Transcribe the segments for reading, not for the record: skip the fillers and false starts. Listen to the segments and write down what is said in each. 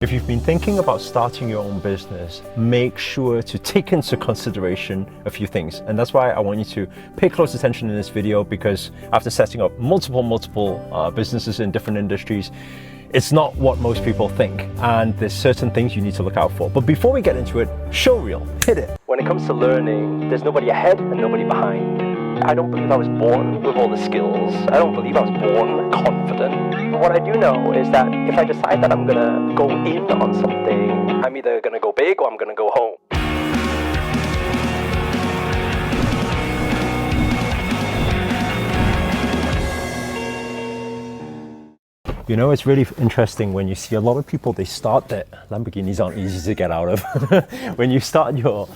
If you've been thinking about starting your own business, make sure to take into consideration a few things. And that's why I want you to pay close attention in this video, because after setting up multiple businesses in different industries, it's not what most people think. And there's certain things you need to look out for. But before we get into it, show reel, hit it. When it comes to learning, there's nobody ahead and nobody behind. I don't believe I was born with all the skills. I don't believe I was born confident. But what I do know is that if I decide that I'm gonna go in on something, I'm either gonna go big or I'm gonna go home. You know, it's really interesting when you see a lot of people, they start their Lamborghinis aren't easy to get out of. When you start your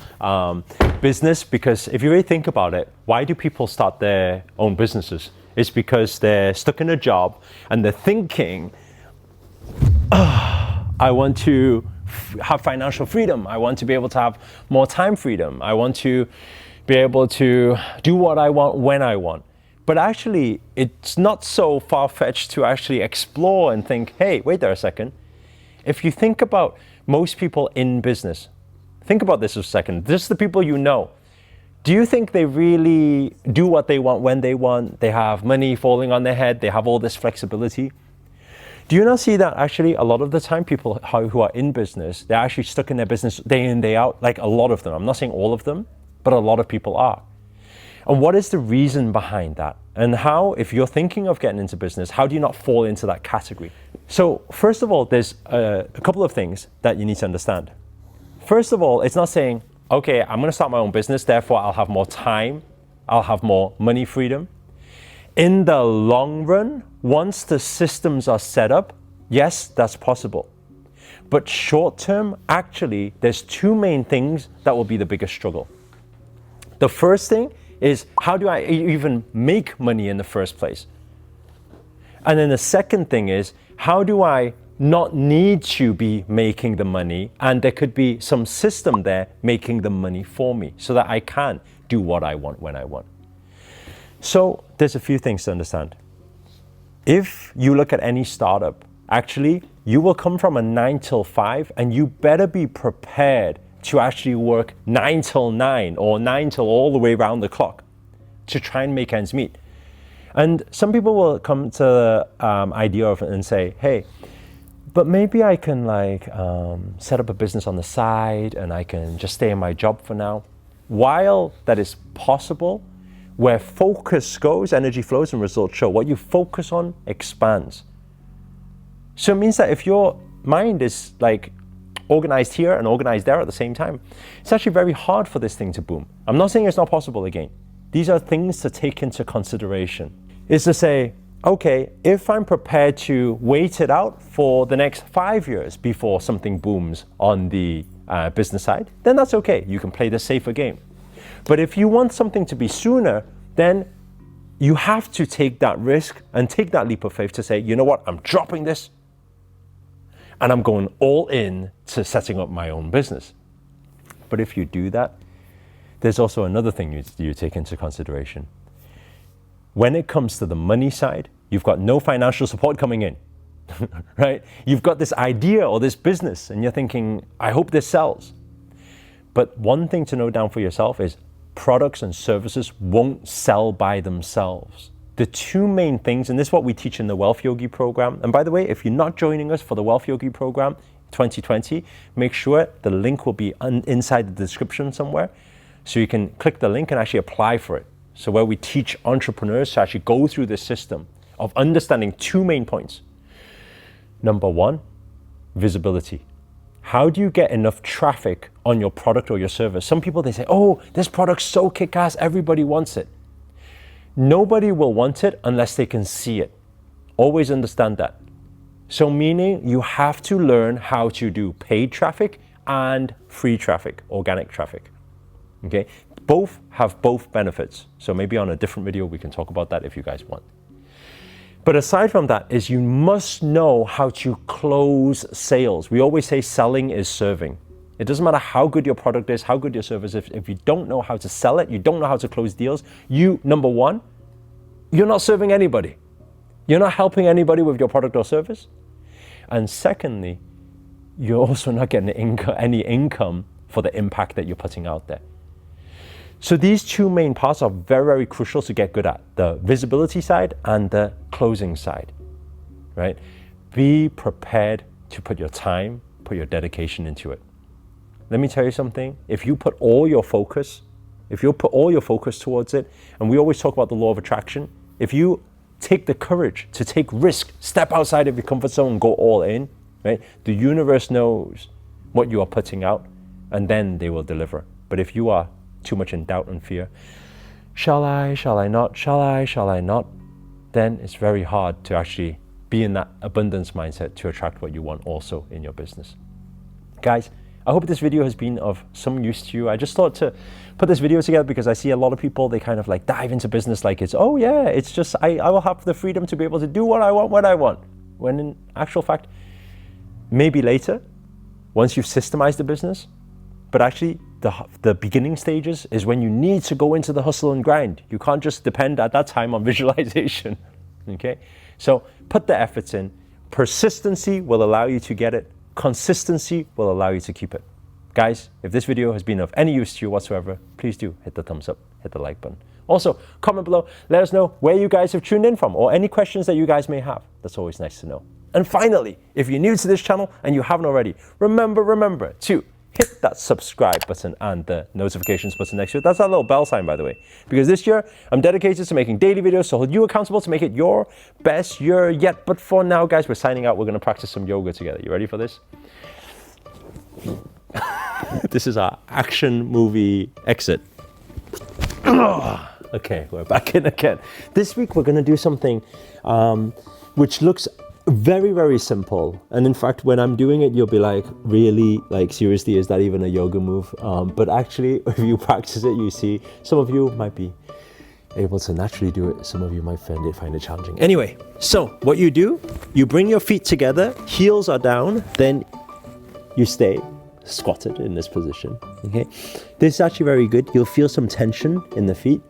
business, because if you really think about it, why do people start their own businesses? It's because they're stuck in a job and they're thinking, I want to have financial freedom. I want to be able to have more time freedom. I want to be able to do what I want when I want. But actually, it's not so far-fetched to actually explore and think, hey, wait there a second. If you think about most people in business, think about this a second. This is the people you know. Do you think they really do what they want when they want? They have money falling on their head. They have all this flexibility. Do you not see that actually a lot of the time people who are in business, they're actually stuck in their business day in, day out? Like a lot of them. I'm not saying all of them, but a lot of people are. And what is the reason behind that? And how, if you're thinking of getting into business, how do you not fall into that category? So first of all, there's a couple of things that you need to understand. First of all, it's not saying, okay, I'm gonna start my own business, therefore I'll have more time, I'll have more money freedom. In the long run, once the systems are set up, yes, that's possible. But short term, actually, there's two main things that will be the biggest struggle. The first thing is, how do I even make money in the first place? And then the second thing is, how do I not need to be making the money, and there could be some system there making the money for me so that I can do what I want when I want. So there's a few things to understand. If you look at any startup, actually, you will come from a 9 till 5, and you better be prepared to actually work 9 till 9 or 9 till all the way around the clock to try and make ends meet. And some people will come to the idea of it and say, hey, but maybe I can set up a business on the side and I can just stay in my job for now. While that is possible, where focus goes, energy flows and results show. What you focus on expands. So it means that if your mind is organized here and organized there at the same time, it's actually very hard for this thing to boom. I'm not saying it's not possible again. These are things to take into consideration. Is to say, okay, if I'm prepared to wait it out for the next 5 years before something booms on the business side, then that's okay. You can play the safer game. But if you want something to be sooner, then you have to take that risk and take that leap of faith to say, you know what, I'm dropping this and I'm going all in to setting up my own business. But if you do that, there's also another thing you take into consideration. When it comes to the money side, you've got no financial support coming in, right? You've got this idea or this business and you're thinking, I hope this sells. But one thing to note down for yourself is products and services won't sell by themselves. The two main things, and this is what we teach in the Wealth Yogi program. And by the way, if you're not joining us for the Wealth Yogi program 2020, make sure the link will be inside the description somewhere. So you can click the link and actually apply for it. So where we teach entrepreneurs to actually go through this system of understanding two main points. Number one, visibility. How do you get enough traffic on your product or your service? Some people, they say, oh, this product's so kick-ass, everybody wants it. Nobody will want it unless they can see it. Always understand that. So meaning you have to learn how to do paid traffic and free traffic, organic traffic. Okay, both have both benefits. So maybe on a different video, we can talk about that if you guys want. But aside from that is you must know how to close sales. We always say selling is serving. It doesn't matter how good your product is, how good your service is. If you don't know how to sell it, you don't know how to close deals, number one, you're not serving anybody. You're not helping anybody with your product or service. And secondly, you're also not getting any income for the impact that you're putting out there. So these two main parts are very, very crucial to get good at, the visibility side and the closing side, right? Be prepared to put your time, put your dedication into it. Let me tell you something, if you put all your focus towards it, and we always talk about the law of attraction, if you take the courage to take risk, step outside of your comfort zone and go all in, right? The universe knows what you are putting out, and then they will deliver. But if you are too much in doubt and fear, shall I not, then it's very hard to actually be in that abundance mindset to attract what you want also in your business. Guys, I hope this video has been of some use to you. I just thought to put this video together because I see a lot of people, they kind of like dive into business like it's, oh yeah, it's just, I will have the freedom to be able to do what I want when I want. When in actual fact, maybe later, once you've systemized the business, but actually the beginning stages is when you need to go into the hustle and grind. You can't just depend at that time on visualization, okay? So put the efforts in. Persistency will allow you to get it. Consistency will allow you to keep it. Guys, if this video has been of any use to you whatsoever, please do hit the thumbs up, hit the like button. Also, comment below, let us know where you guys have tuned in from or any questions that you guys may have. That's always nice to know. And finally, if you're new to this channel and you haven't already, remember to hit that subscribe button and the notifications button next to it. That's that little bell sign, by the way. Because this year, I'm dedicated to making daily videos to hold you accountable to make it your best year yet. But for now, guys, we're signing out. We're going to practice some yoga together. You ready for this? This is our action movie exit. Okay, we're back in again. This week, we're going to do something which looks very, very simple. And in fact, when I'm doing it, you'll be like, really? Like, seriously, is that even a yoga move? But actually, if you practice it, you see, some of you might be able to naturally do it. Some of you might find it challenging. Anyway, so what you do, you bring your feet together, heels are down, then you stay squatted in this position, okay? This is actually very good. You'll feel some tension in the feet.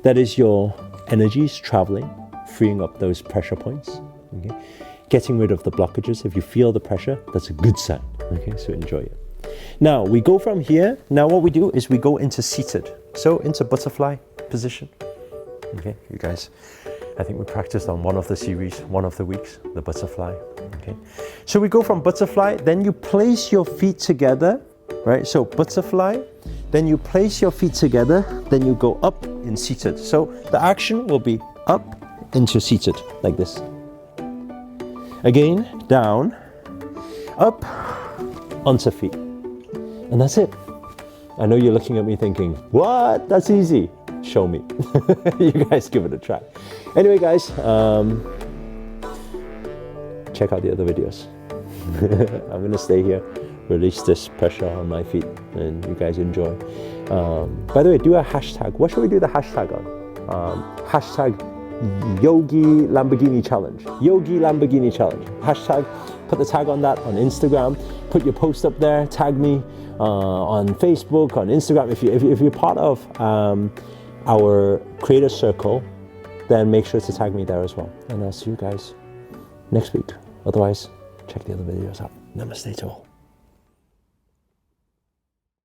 That is your energies traveling, freeing up those pressure points, okay? Getting rid of the blockages. If you feel the pressure, that's a good sign. Okay, so enjoy it. Now we go from here. Now what we do is we go into seated. So into butterfly position. Okay, you guys, I think we practiced on one of the series, one of the weeks, the butterfly. Okay, so we go from butterfly, then you place your feet together, right? So butterfly, then you place your feet together, then you go up in seated. So the action will be up into seated like this. Again, down, up, onto feet. And that's it. I know you're looking at me thinking, what? That's easy. Show me. You guys give it a try. Anyway, guys, check out the other videos. I'm going to stay here, release this pressure on my feet, and you guys enjoy. By the way, do a hashtag. What should we do the hashtag on? Hashtag Yogi Lamborghini Challenge. Yogi Lamborghini Challenge. Hashtag, put the tag on that on Instagram. Put your post up there. Tag me on Facebook, on Instagram. If you're part of our creator circle, then make sure to tag me there as well. And I'll see you guys next week. Otherwise, check the other videos out. Namaste to all.